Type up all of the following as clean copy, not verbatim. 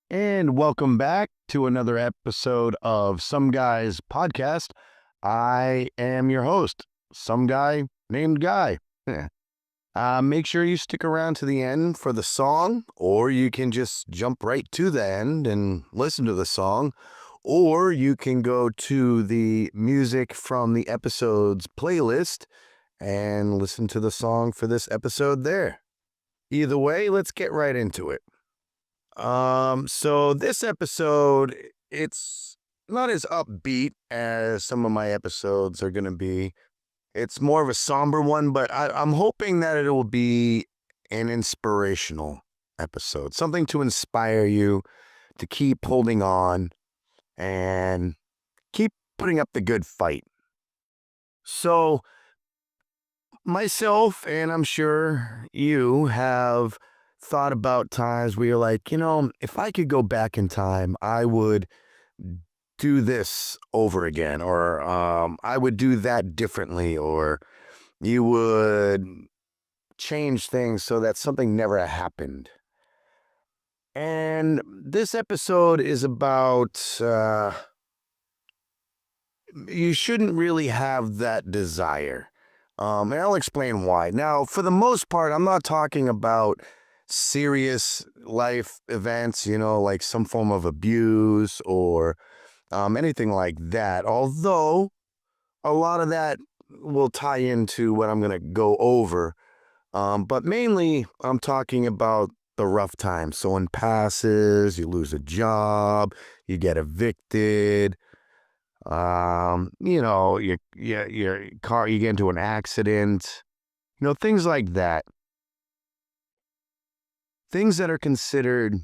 And welcome back to another episode of Some Guys Podcast. I am your host, some guy named Guy. Make sure you stick around to the end for the song, or you can just jump right to the end and listen to the song, or you can go to the music from the episode's playlist and listen to the song for this episode there. Either way, let's get right into it. So this episode, it's not as upbeat as some of my episodes are going to be. It's more of a somber one, but I'm hoping that it will be an inspirational episode, something to inspire you to keep holding on and keep putting up the good fight. So myself, and I'm sure you have thought about times where you're like, if I could go back in time, I would do this over again, or I would do that differently, or you would change things so that something never happened. And this episode is about you shouldn't really have that desire. And I'll explain why. Now, for the most part, I'm not talking about serious life events, like some form of abuse or anything like that. Although a lot of that will tie into what I'm going to go over. But mainly, I'm talking about the rough times. So when passes, you lose a job, you get evicted, your car, you get into an accident, things like that. Things that are considered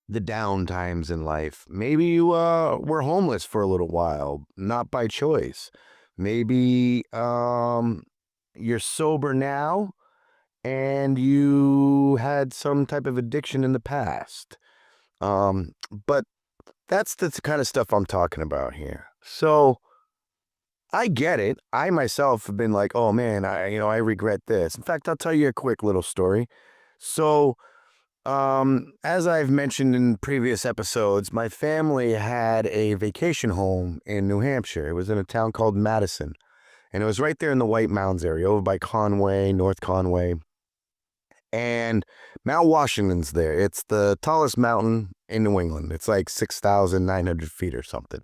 the down times in life. Maybe you were homeless for a little while, not by choice. Maybe you're sober now and you had some type of addiction in the past. But that's the kind of stuff I'm talking about here. So I get it. I myself have been like, oh man, I regret this. In fact, I'll tell you a quick little story. So, as I've mentioned in previous episodes, my family had a vacation home in New Hampshire. It was in a town called Madison, and it was right there in the White Mountains area, over by Conway, North Conway. And Mount Washington's there. It's the tallest mountain in New England. It's like 6,900 feet or something.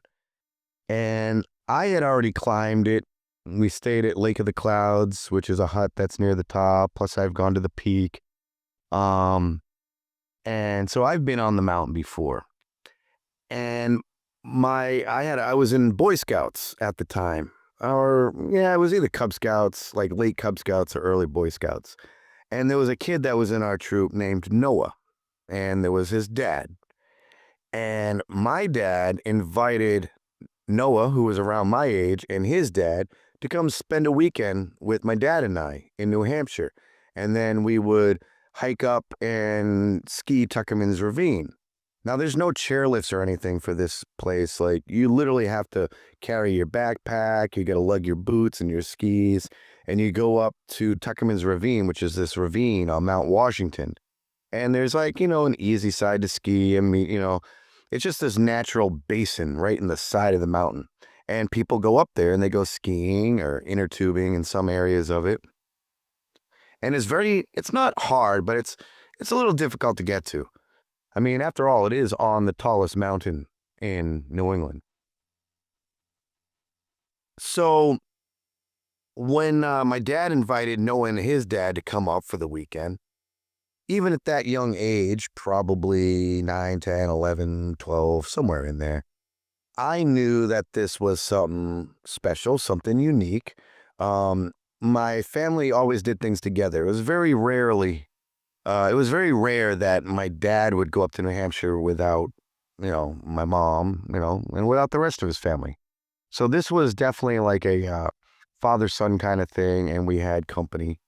And I had already climbed it. We stayed at Lake of the Clouds, which is a hut that's near the top. Plus, I've gone to the peak. And so I've been on the mountain before. And I was in Boy Scouts at the time. Or, yeah, it was either Cub Scouts, like late Cub Scouts or early Boy Scouts. And there was a kid that was in our troop named Noah. And there was his dad. And my dad invited Noah, who was around my age, and his dad to come spend a weekend with my dad and I in New Hampshire. And then we would hike up and ski Tuckerman's Ravine. Now, there's no chairlifts or anything for this place. Like, you literally have to carry your backpack, you got to lug your boots and your skis, and you go up to Tuckerman's Ravine, which is this ravine on Mount Washington. And there's like, an easy side to ski. I mean, it's just this natural basin right in the side of the mountain. And people go up there and they go skiing or inner tubing in some areas of it. And it's not hard, but it's a little difficult to get to. I mean, after all, it is on the tallest mountain in New England. So when my dad invited Noah and his dad to come up for the weekend, even at that young age, probably 9, 10, 11, 12, somewhere in there, I knew that this was something special, something unique. My family always did things together. It was very rare that my dad would go up to New Hampshire without, my mom, and without the rest of his family. So this was definitely like a father-son kind of thing, and we had company,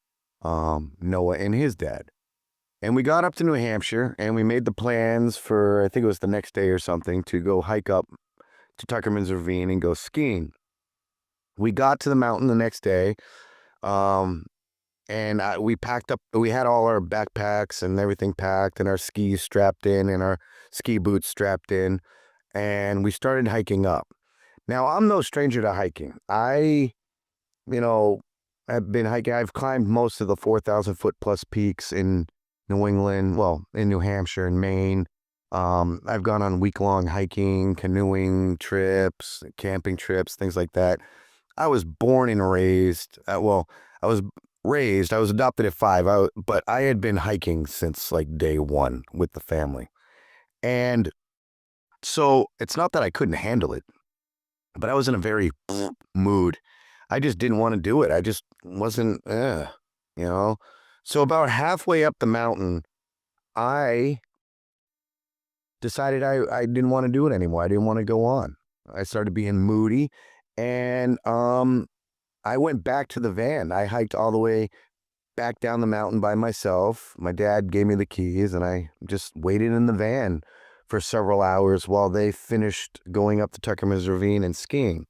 Noah and his dad. And we got up to New Hampshire, and we made the plans for, I think it was the next day or something, to go hike up to Tuckerman's Ravine and go skiing. We got to the mountain the next day. And we had all our backpacks and everything packed and our skis strapped in and our ski boots strapped in. And we started hiking up. Now, I'm no stranger to hiking. You know, I've been hiking. I've climbed most of the 4,000 foot plus peaks in New England, well, in New Hampshire and Maine. I've gone on week-long hiking, canoeing trips, camping trips, things like that. I was born and raised, I was I was adopted at 5, but I had been hiking since like day one with the family. And so it's not that I couldn't handle it, but I was in a very mood. I just didn't want to do it. I just wasn't, you know? So about halfway up the mountain, I decided I didn't want to do it anymore. I didn't want to go on. I started being moody and I went back to the van. I hiked all the way back down the mountain by myself. My dad gave me the keys and I just waited in the van for several hours while they finished going up the Tuckerman's Ravine and skiing.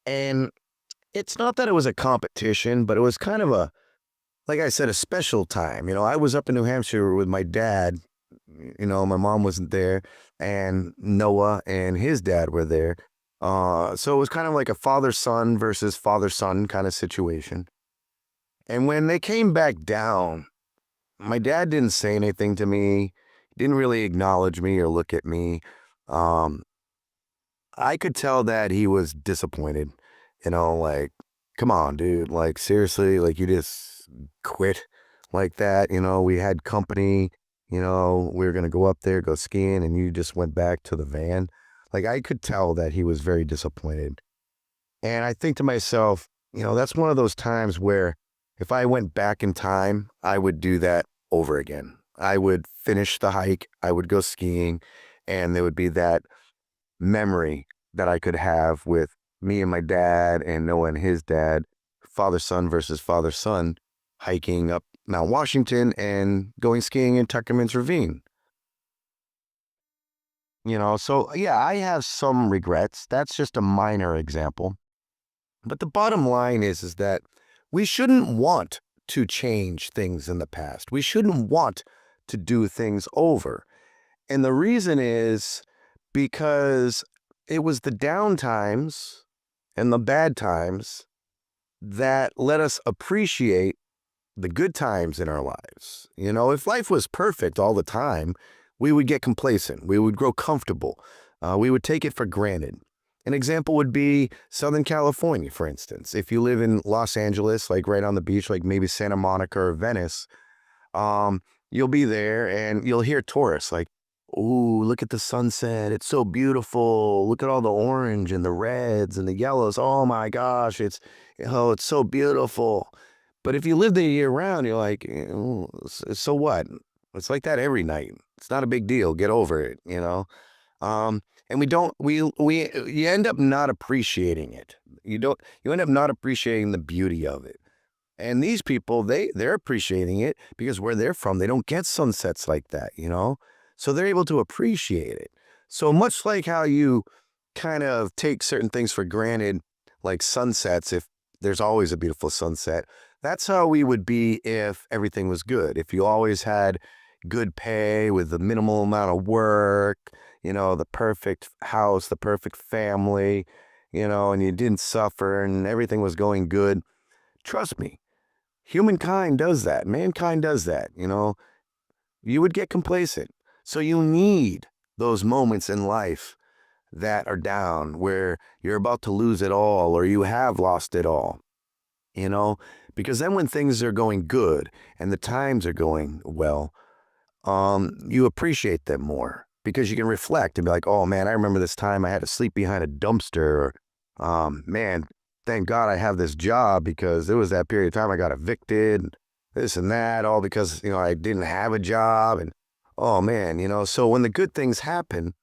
And it's not that it was a competition, but it was kind of like I said, a special time. I was up in New Hampshire with my dad. My mom wasn't there, and Noah and his dad were there. So it was kind of like a father-son versus father-son kind of situation. And when they came back down, my dad didn't say anything to me, didn't really acknowledge me or look at me. Um, I could tell that he was disappointed, like, come on, dude, like, seriously, like, you just quit like that. We had company, we were going to go up there, go skiing, and you just went back to the van. Like, I could tell that he was very disappointed. And I think to myself, that's one of those times where if I went back in time, I would do that over again. I would finish the hike, I would go skiing, and there would be that memory that I could have with me and my dad and Noah and his dad, father-son versus father-son, hiking up Mount Washington and going skiing in Tuckerman's Ravine. So yeah, I have some regrets. That's just a minor example. But the bottom line is that we shouldn't want to change things in the past. We shouldn't want to do things over. And the reason is because it was the down times and the bad times that let us appreciate the good times in our lives. If life was perfect all the time, we would get complacent. We would grow comfortable. We would take it for granted. An example would be Southern California, for instance. If you live in Los Angeles, like right on the beach, like maybe Santa Monica or Venice, you'll be there and you'll hear tourists like, "Ooh, look at the sunset. It's so beautiful. Look at all the orange and the reds and the yellows. Oh my gosh, it's so beautiful." But if you live there year round, you're like, so what? It's like that every night. It's not a big deal. Get over it. And you end up not appreciating it. You end up not appreciating the beauty of it. And these people, they're appreciating it because where they're from, they don't get sunsets like that, So they're able to appreciate it. So much like how you kind of take certain things for granted, like sunsets, if there's always a beautiful sunset, that's how we would be if everything was good. If you always had good pay with the minimal amount of work, the perfect house, the perfect family, and you didn't suffer and everything was going good. Trust me, humankind does that. Mankind does that, You would get complacent. So you need those moments in life that are down where you're about to lose it all or you have lost it all, Because then when things are going good and the times are going well, you appreciate them more because you can reflect and be like, "Oh man, I remember this time I had to sleep behind a dumpster," or "Man, thank God I have this job because there was that period of time I got evicted, and this and that, all because, I didn't have a job." And oh man, so when the good things happen,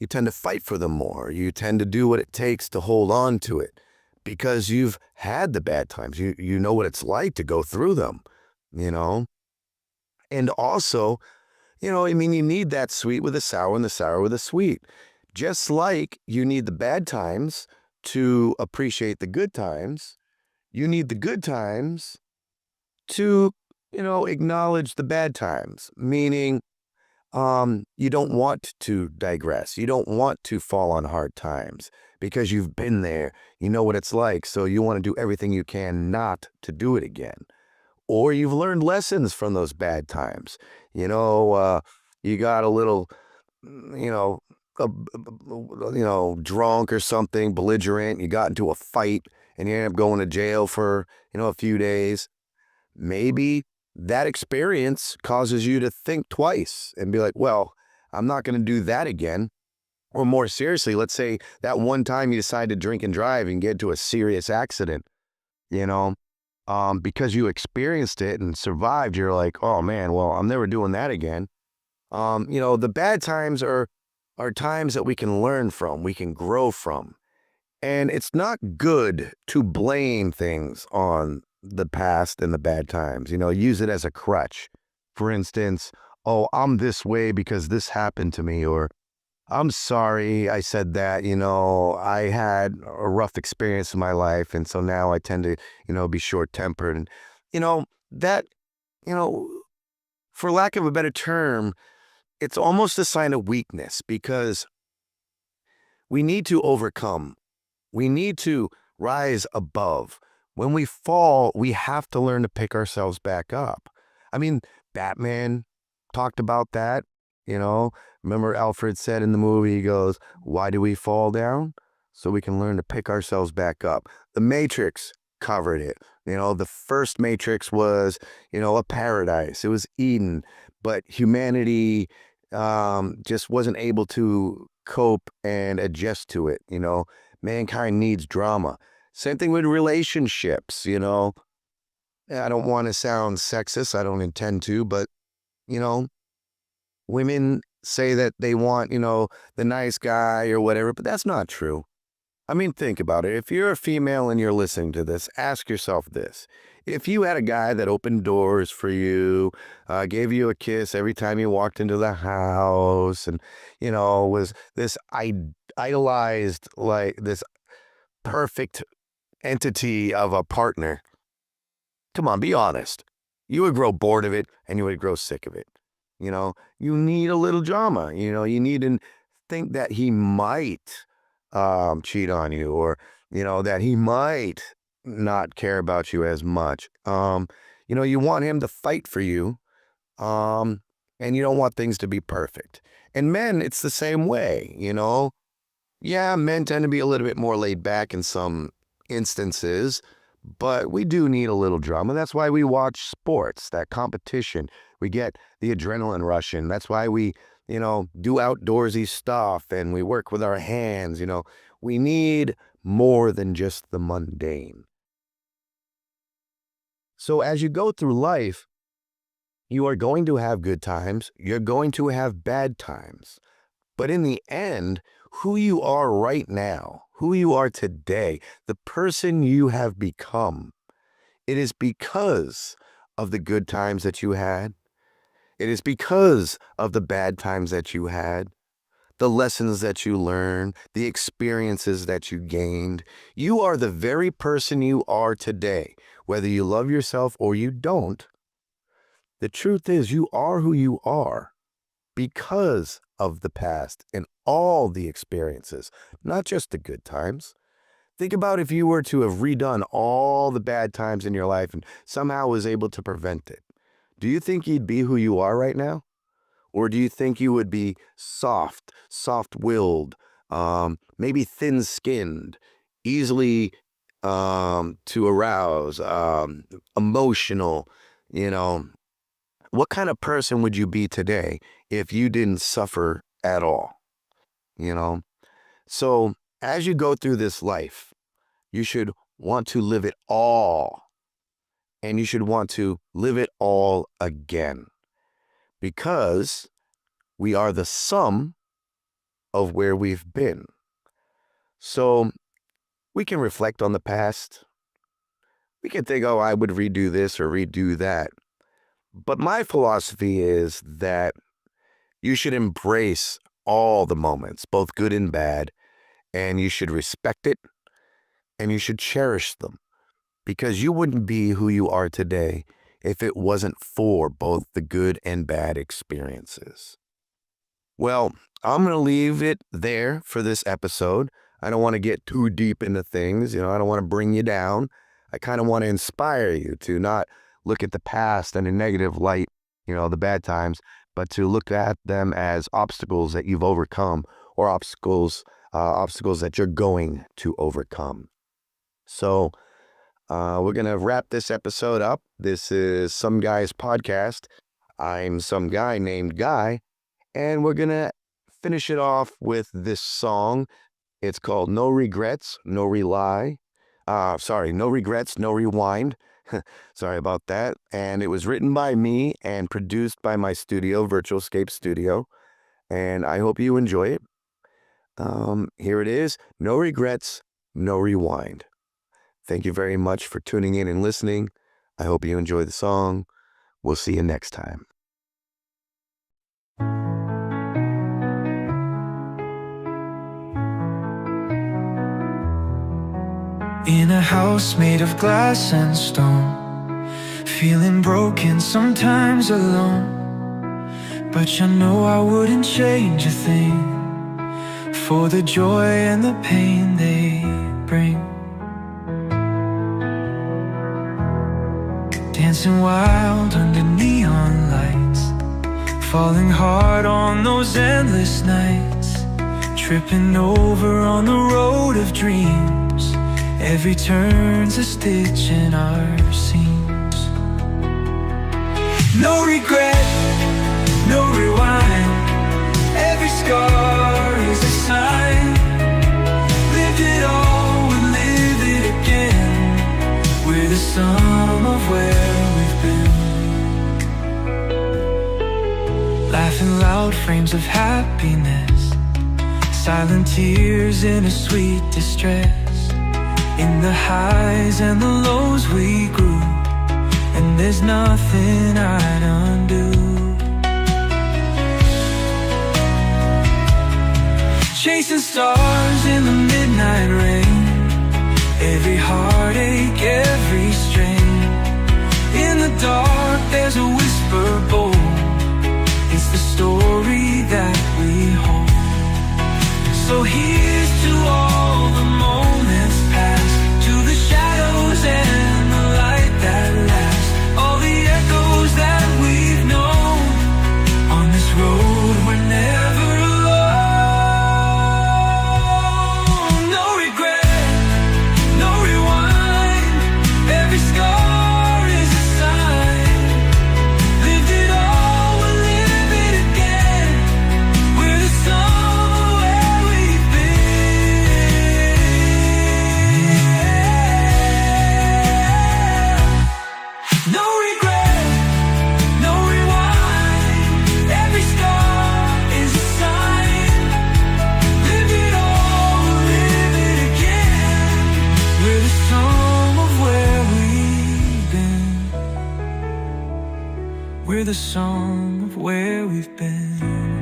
you tend to fight for them more. You tend to do what it takes to hold on to it because you've had the bad times. You know what it's like to go through them, you know? And also, you need that sweet with the sour and the sour with the sweet. Just like you need the bad times to appreciate the good times, you need the good times to, acknowledge the bad times, meaning you don't want to digress. You don't want to fall on hard times because you've been there. You know what it's like. So you want to do everything you can not to do it again. Or you've learned lessons from those bad times. You got a little, you know, drunk or something, belligerent. You got into a fight and you end up going to jail for, a few days. Maybe that experience causes you to think twice and be like, well, I'm not going to do that again. Or more seriously, let's say that one time you decide to drink and drive and get into a serious accident, you know, because you experienced it and survived, you're like, oh man, well, I'm never doing that again. The bad times are times that we can learn from, we can grow from. And it's not good to blame things on the past and the bad times, use it as a crutch. For instance, oh, I'm this way because this happened to me, or I'm sorry I said that, I had a rough experience in my life. And so now I tend to, be short tempered. And, that, you know, for lack of a better term, it's almost a sign of weakness because we need to overcome. We need to rise above. When we fall, we have to learn to pick ourselves back up. I mean, Batman talked about that, you know. Remember Alfred said in the movie, he goes, why do we fall down? So we can learn to pick ourselves back up. The Matrix covered it. The first Matrix was, a paradise. It was Eden, but humanity just wasn't able to cope and adjust to it. Mankind needs drama. Same thing with relationships. I don't want to sound sexist. I don't intend to, but, you know, women say that they want, the nice guy or whatever, but that's not true. I mean, think about it. If you're a female and you're listening to this, ask yourself this. If you had a guy that opened doors for you, gave you a kiss every time you walked into the house, and, was this idolized, like this perfect entity of a partner, come on, be honest. You would grow bored of it and you would grow sick of it. You need a little drama. You need to think that he might cheat on you, or that he might not care about you as much. You want him to fight for you, and you don't want things to be perfect. And men, it's the same way. Yeah, men tend to be a little bit more laid back in some instances, but we do need a little drama. That's why we watch sports, that competition. We get the adrenaline rush in. That's why we do outdoorsy stuff and we work with our hands. We need more than just the mundane. So as you go through life, you are going to have good times. You're going to have bad times. But in the end, who you are right now, who you are today, the person you have become, it is because of the good times that you had. It is because of the bad times that you had, the lessons that you learned, the experiences that you gained. You are the very person you are today, whether you love yourself or you don't. The truth is, you are who you are because of the past and all the experiences, not just the good times. Think about if you were to have redone all the bad times in your life and somehow was able to prevent it. Do you think you'd be who you are right now? Or do you think you would be soft-willed, maybe thin-skinned, easily to arouse, emotional, you know? What kind of person would you be today if you didn't suffer at all? You know? So as you go through this life, you should want to live it all. And you should want to live it all again. Because we are the sum of where we've been. So we can reflect on the past. We can think, oh, I would redo this or redo that. But my philosophy is that you should embrace all the moments, both good and bad, and you should respect it and you should cherish them, because you wouldn't be who you are today if it wasn't for both the good and bad experiences. Well, I'm going to leave it there for this episode. I don't want to get too deep into things. I don't want to bring you down. I kind of want to inspire you to not look at the past in a negative light, the bad times, but to look at them as obstacles that you've overcome, or obstacles that you're going to overcome. So we're going to wrap this episode up. This is Some Guy's Podcast. I'm some guy named Guy, and we're going to finish it off with this song. It's called No Regrets, No Rewind. Sorry about that. And it was written by me and produced by my studio, Virtualscape Studio. And I hope you enjoy it. Here it is. No regrets, no rewind. Thank you very much for tuning in and listening. I hope you enjoy the song. We'll see you next time. In a house made of glass and stone, feeling broken, sometimes alone. But you know I wouldn't change a thing for the joy and the pain they bring. Dancing wild under neon lights, falling hard on those endless nights, tripping over on the road of dreams. Every turn's a stitch in our seams. No regret, no rewind. Every scar is a sign. Lived it all, we live it again. We're the sum of where we've been. Laughing loud frames of happiness, silent tears in a sweet distress. In the highs and the lows we grew, and there's nothing I'd undo. Chasing stars in the midnight rain, every heartache, every strain. In the dark there's a whisper bold, it's the story that we hold. So here's to all the moments past, to the shadows and the light that lasts, all the echoes that we've known. On this road we're never alone. No regret, no rewind. Every scar is a sign. Lived it all, we'll live it again. We're the sum of where we've been. No regret, no rewind. Every scar is a sign. Live it all, we'll live it again. We're the sum of where we've been. We're the sum of where we've been.